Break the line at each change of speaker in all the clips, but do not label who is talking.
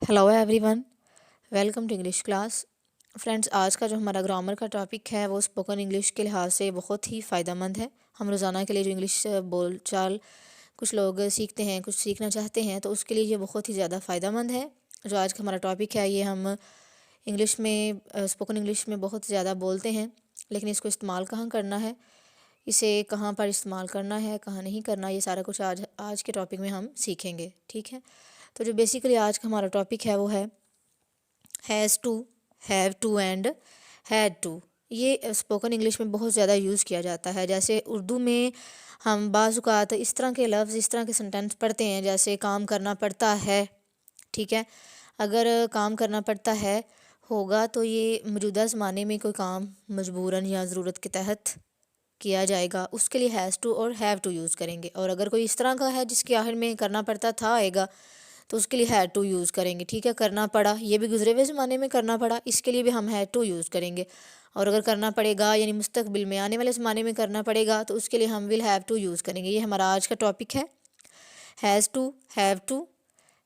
Hello everyone, welcome to English class. Friends, आज का जो हमारा ग्रामर का टॉपिक है वो स्पोकन इंग्लिश के लिहाज से बहुत ही फ़ायदेमंद है। हम रोज़ाना के लिए जो इंग्लिश बोल चाल कुछ लोग सीखते हैं, कुछ सीखना चाहते हैं, तो उसके लिए ये बहुत ही ज़्यादा फ़ायदेमंद है। जो आज का हमारा टॉपिक है ये हम इंग्लिश में स्पोकन इंग्लिश में बहुत ज़्यादा बोलते हैं, लेकिन इसको इस्तेमाल कहाँ करना है, इसे कहाँ पर इस्तेमाल करना है, कहाँ नहीं करना, ये सारा कुछ आज आज के टॉपिक में हम सीखेंगे। ठीक है, तो जो बेसिकली आज का हमारा टॉपिक है वो है has to, have to and had to. ये स्पोकन इंग्लिश में बहुत ज़्यादा यूज़ किया जाता है। जैसे उर्दू में हम बाज़-औक़ात इस तरह के लफ्ज़, इस तरह के सेंटेंस पढ़ते हैं, जैसे काम करना पड़ता है। ठीक है, अगर काम करना पड़ता है होगा तो ये मौजूदा ज़माने में कोई काम मजबूरन या ज़रूरत के तहत किया जाएगा, उसके लिए हैज़ टू और हैव टू यूज़ करेंगे। और अगर कोई इस तरह का है जिसके आखिर में करना पड़ता था आएगा, तो उसके लिए हैड टू यूज़ करेंगे। ठीक है, करना पड़ा, ये भी गुजरे हुए ज़माने में करना पड़ा, इसके लिए भी हम हैड टू यूज़ करेंगे। और अगर करना पड़ेगा यानी मुस्तकबिल में आने वाले ज़माने में करना पड़ेगा, तो उसके लिए हम विल हैव टू यूज़ करेंगे। ये हमारा आज का टॉपिक है, has to, have to,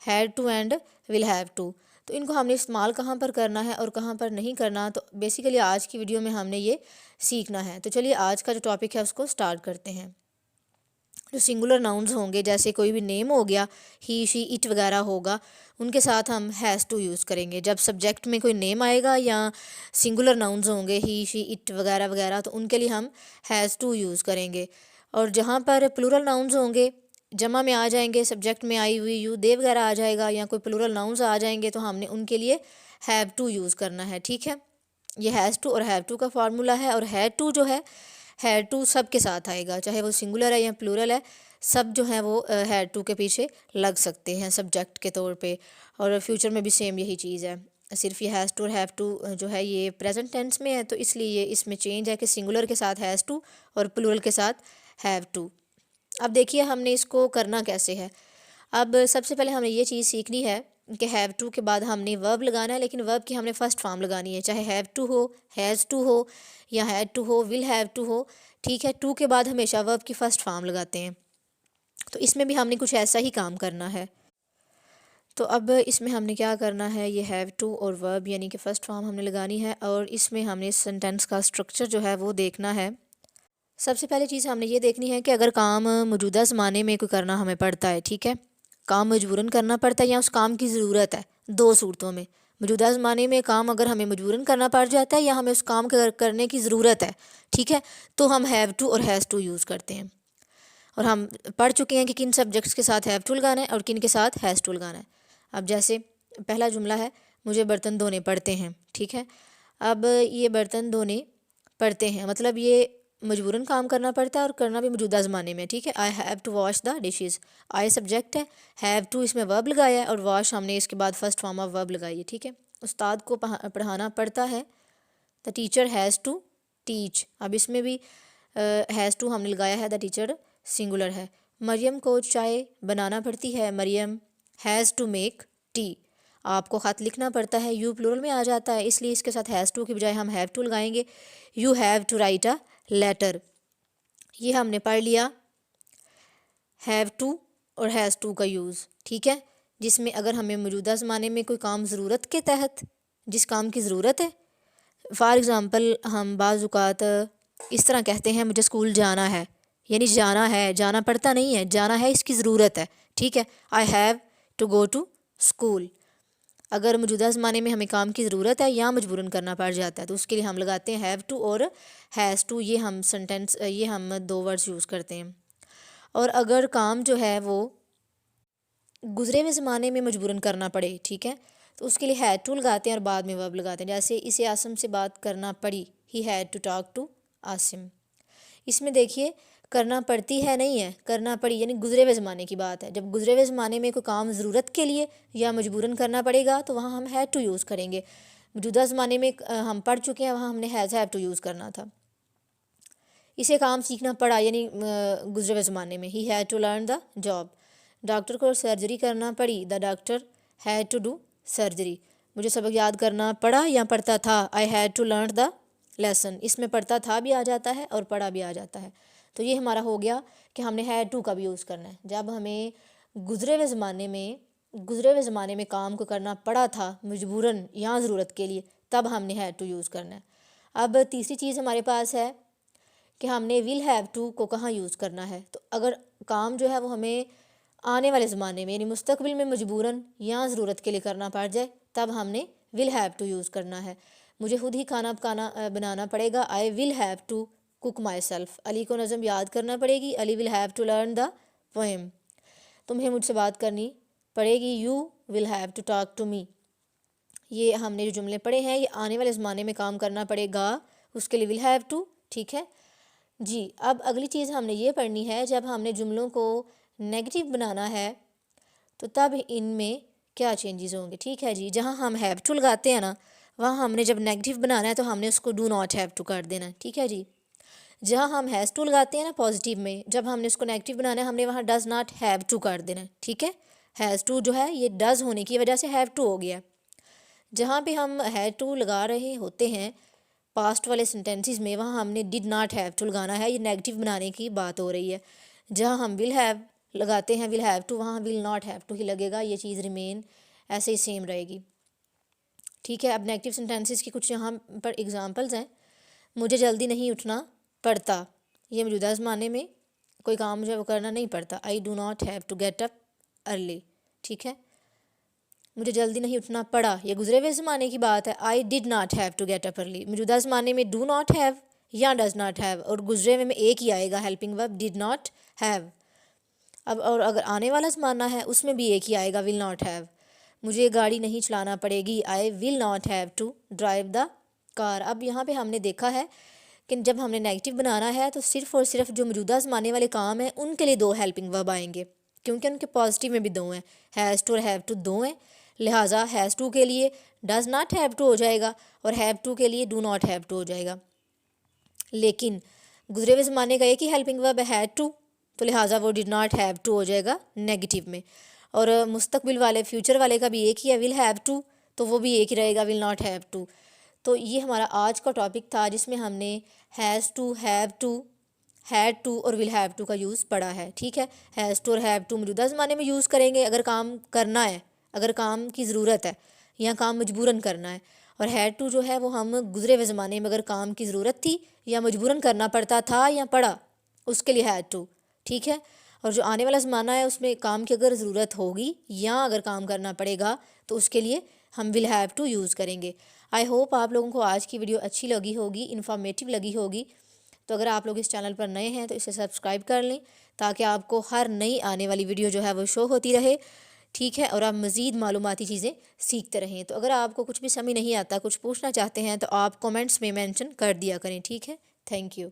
had to and will have to. तो इनको हमने इस्तेमाल कहाँ पर करना है और कहाँ पर नहीं करना, तो बेसिकली आज की वीडियो में हमने ये सीखना है। तो चलिए आज का जो टॉपिक है उसको स्टार्ट करते हैं। जो सिंगुलर नाउन्स होंगे, जैसे कोई भी नेम हो गया, ही शी इट वगैरह होगा, उनके साथ हम हैज़ टू यूज़ करेंगे। जब सब्जेक्ट में कोई नेम आएगा या सिंगुलर नाउन्स होंगे, ही शी इट वगैरह वगैरह, तो उनके लिए हम हैज़ टू यूज़ करेंगे। और जहाँ पर प्लूरल नाउन्स होंगे, जमा में आ जाएंगे, सब्जेक्ट में आई हुई यू दे वगैरह आ जाएगा, या कोई प्लूरल नाउन्स आ जाएंगे, तो हमने उनके लिए हैव टू यूज़ करना है। ठीक है, ये हैज़ टू और हैव टू का फार्मूला है। और हैड टू जो है, हैड टू सब के साथ आएगा, चाहे वो सिंगुलर है या प्लूरल है, सब जो है वो हैड टू के पीछे लग सकते हैं सब्जेक्ट के तौर पे। और फ्यूचर में भी सेम यही चीज़ है, सिर्फ ये हैज़ टू और हैव टू जो है ये प्रेजेंट टेंस में है, तो इसलिए ये इसमें चेंज है कि सिंगुलर के साथ हैज़ टू और प्लूरल के साथ हैव टू। अब देखिए हमने इसको करना कैसे है। अब सबसे पहले हमें ये चीज़ सीखनी है कि हैव टू के बाद हमने वर्ब लगाना है, लेकिन वर्ब की हमने फर्स्ट फॉर्म लगानी है, चाहे हैव टू हो, हैज़ टू हो, या हैड टू हो, विल हैव टू हो। ठीक है, टू के बाद हमेशा वर्ब की फ़र्स्ट फॉर्म लगाते हैं, तो इसमें भी हमने कुछ ऐसा ही काम करना है। तो अब इसमें हमने क्या करना है, ये हैव टू और वर्ब यानी कि फ़र्स्ट फॉर्म हमने लगानी है, और इसमें हमने इस सेंटेंस का स्ट्रक्चर जो है वो देखना है। सबसे पहले चीज़ हमने ये देखनी है कि अगर काम मौजूदा ज़माने में कोई करना हमें पड़ता है, ठीक है, काम मजबूरन करना पड़ता है या उस काम की ज़रूरत है, दो सूरतों में। मौजूदा ज़माने में काम अगर हमें मजबूरन करना पड़ जाता है या हमें उस काम करने की ज़रूरत है, ठीक है, तो हम हैव टू और हैज़ टू यूज़ करते हैं। और हम पढ़ चुके हैं कि किन सब्जेक्ट्स के साथ हैव टू लगाना है और किन के साथ हैज़ टू लगाना है। अब जैसे पहला जुमला है, मुझे बर्तन धोने पड़ते हैं। ठीक है, अब ये बर्तन धोने पड़ते हैं मतलब ये मजबूरन काम करना पड़ता है और करना भी मौजूदा ज़माने में। ठीक है, I have to wash the dishes, I subject है, हैव टू इसमें वर्ब लगाया है, और वॉश हमने इसके बाद फर्स्ट फॉर्म ऑफ वर्ब लगाई है। ठीक है, उस्ताद को पढ़ाना पड़ता है, the teacher has to teach. अब इसमें भी हैज़ टू हमने लगाया है, द टीचर सिंगुलर है। मरियम को चाय बनाना पड़ती है, Mariam has to make tea. आपको ख़त लिखना पड़ता है, यू प्लूरल में आ जाता है, इसलिए इसके साथ हैज़ टू की बजाय हम हैव टू लगाएंगे, you have to write a letter. ये हमने पढ़ लिया हैव टू और हैज़ टू का यूज़। ठीक है, जिसमें अगर हमें मौजूदा ज़माने में कोई काम ज़रूरत के तहत, जिस काम की ज़रूरत है, फ़ॉर एग्ज़ाम्पल हम बाज़ औक़ात इस तरह कहते हैं, मुझे स्कूल जाना है, यानी जाना है, जाना पड़ता नहीं है, जाना है, इसकी ज़रूरत है। ठीक है, I have to go to school. अगर मौजूदा ज़माने में हमें काम की ज़रूरत है या मजबूरन करना पड़ जाता है, तो उसके लिए हम लगाते हैं हैव टू और हैज़ टू। ये हम सेंटेंस, ये हम दो वर्ड्स यूज़ करते हैं। और अगर काम जो है वो गुज़रे हुए ज़माने में मजबूरन करना पड़े, ठीक है, तो उसके लिए हैड टू लगाते हैं और बाद में वर्ब लगाते हैं। जैसे इसे आसिम से बात करना पड़ी, he had to talk to Asim. इसमें देखिए करना पड़ती है नहीं है, करना पड़ी यानी गुज़रे हुए ज़माने की बात है। जब गुज़रे हुए ज़माने में कोई काम ज़रूरत के लिए या मजबूरन करना पड़ेगा, तो वहाँ हम हैड टू यूज़ करेंगे। मौजूदा ज़माने में हम पढ़ चुके हैं, वहाँ हमने हैव टू यूज़ करना था। इसे काम सीखना पड़ा यानी गुज़रे हुए ज़माने में, he had to learn the job. Doctor को सर्जरी करना पड़ी, the doctor had to do surgery. मुझे सबक याद करना पड़ा या पढ़ता था, I had to learn the lesson. इसमें पढ़ता था भी आ जाता है और पढ़ा भी आ जाता है। तो ये हमारा हो गया कि हमने हैड टू का भी यूज़ करना है। जब हमें गुज़रे हुए ज़माने में گزرے ہوئے زمانے میں کام کو کرنا پڑا تھا مجبوراً یا ضرورت کے لیے، تب ہم نے ہیڈ ٹو یوز کرنا ہے۔ اب تیسری چیز ہمارے پاس ہے کہ ہم نے ول ہیو ٹو کو کہاں یوز کرنا ہے۔ تو اگر کام جو ہے وہ ہمیں آنے والے زمانے میں یعنی مستقبل میں مجبوراً یا ضرورت کے لیے کرنا پڑ جائے، تب ہم نے ول ہیو ٹو یوز کرنا ہے۔ مجھے خود ہی کھانا بنانا پڑے گا، I will have to cook myself. Ali کو نظم یاد کرنا پڑے گی، Ali will have to learn the poem. تمہیں مجھ سے بات کرنی پڑے گی، you will have to talk to me. یہ ہم نے جو جملے پڑھے ہیں یہ آنے والے زمانے میں کام کرنا پڑے گا، اس کے لیے ول ہیو ٹو، ٹھیک ہے جی۔ اب اگلی چیز ہم نے یہ پڑھنی ہے، جب ہم نے جملوں کو نیگیٹو بنانا ہے تو تب ان میں کیا چینجز ہوں گے، ٹھیک ہے جی۔ جہاں ہم ہیو ٹو لگاتے ہیں نا، وہاں ہم نے جب نیگیٹو بنانا ہے تو ہم نے اس کو ڈو ناٹ ہیو ٹو کر دینا ہے، ٹھیک ہے جی۔ جہاں ہم ہیز ٹو لگاتے ہیں نا پازیٹیو میں، جب ہم نے اس کو نیگیٹو بنانا ہے ہم نے وہاں ڈز ناٹ ہیو ٹو کر دینا ہے، ٹھیک ہے۔ ہیز ٹو جو ہے یہ ڈز ہونے کی وجہ سے ہیو ٹو ہو گیا۔ جہاں پہ ہم ہیڈ ٹو لگا رہے ہوتے ہیں پاسٹ والے سینٹینسز میں، وہاں ہم نے ڈڈ ناٹ ہیو ٹو لگانا ہے، یہ نیگیٹو بنانے کی بات ہو رہی ہے۔ جہاں ہم ول ہیو لگاتے ہیں ول ہیو ٹو، وہاں ول ناٹ ہیو ٹو ہی لگے گا، یہ چیز ریمین ایسے ہی سیم رہے گی، ٹھیک ہے۔ اب نیگیٹو سینٹینسز کی کچھ یہاں پر اگزامپلز ہیں۔ مجھے جلدی نہیں اٹھنا پڑتا، یہ موجودہ زمانے میں کوئی کام مجھے وہ کرنا نہیں پڑتا، I do not have to get up early, ٹھیک ہے۔ مجھے جلدی نہیں اٹھنا پڑا، یہ گزرے ہوئے زمانے کی بات ہے، I did not have to get up early. موجودہ زمانے میں ڈو ناٹ ہیو یا ڈز ناٹ ہیو، اور گزرے ہوئے میں ایک ہی آئے گا ہیلپنگ ورب، ڈڈ ناٹ ہیو۔ اب اور اگر آنے والا زمانہ ہے اس میں بھی ایک ہی آئے گا، ول ناٹ ہیو۔ مجھے گاڑی نہیں چلانا پڑے گی، I will not have to drive the car. اب یہاں پہ ہم نے دیکھا ہے کہ جب ہم نے نیگیٹو بنانا ہے تو صرف اور صرف جو موجودہ زمانے والے کام ہیں ان کے لیے دو ہیلپنگ ورب آئیں گے، کیونکہ ان کے پازیٹیو میں بھی دو ہیں، ہیز ٹو اور ہیو ٹو دو ہیں، لہٰذا ہیز ٹو کے لیے ڈز ناٹ ہیو ٹو ہو جائے گا اور ہیو ٹو کے لیے ڈو ناٹ ہیو ٹو ہو جائے گا۔ لیکن گزرے ہوئے زمانے کا ایک ہی ہیلپنگ ورب ہے ہیڈ ٹو، تو لہٰذا وہ ڈڈ ناٹ ہیو ٹو ہو جائے گا نیگیٹو میں، اور مستقبل والے فیوچر والے کا بھی ایک ہی ہے ول ہیو ٹو، تو وہ بھی ایک ہی رہے گا ول ناٹ ہیو ٹو۔ تو یہ ہمارا آج کا ٹاپک تھا جس میں ہم نے has to, have to, had to اور ول ہیو ٹو کا یوز پڑھا ہے، ٹھیک ہے۔ ہیز ٹو اور ہیو ٹو موجودہ زمانے میں یوز کریں گے اگر کام کرنا ہے، اگر کام کی ضرورت ہے یا کام مجبوراً کرنا ہے، اور ہیڈ ٹو جو ہے وہ ہم گزرے ہوئے زمانے میں اگر کام کی ضرورت تھی یا مجبوراً کرنا پڑتا تھا یا پڑا، اس کے لیے ہیڈ ٹو، ٹھیک ہے۔ اور جو آنے والا زمانہ ہے اس میں کام کی اگر ضرورت ہوگی یا اگر کام کرنا پڑے گا تو اس کے لیے ہم ول ہیو ٹو یوز کریں گے۔ آئی ہوپ آپ لوگوں کو آج کی ویڈیو اچھی لگی ہوگی، انفارمیٹیو لگی ہوگی۔ تو اگر آپ لوگ اس چینل پر نئے ہیں تو اسے سبسکرائب کر لیں تاکہ آپ کو ہر نئی آنے والی ویڈیو جو ہے وہ شو ہوتی رہے، ٹھیک ہے، اور آپ مزید معلوماتی چیزیں سیکھتے رہیں۔ تو اگر آپ کو کچھ بھی سمجھ نہیں آتا، کچھ پوچھنا چاہتے ہیں تو آپ کومنٹس میں مینشن کر دیا کریں، ٹھیک ہے۔ Thank you.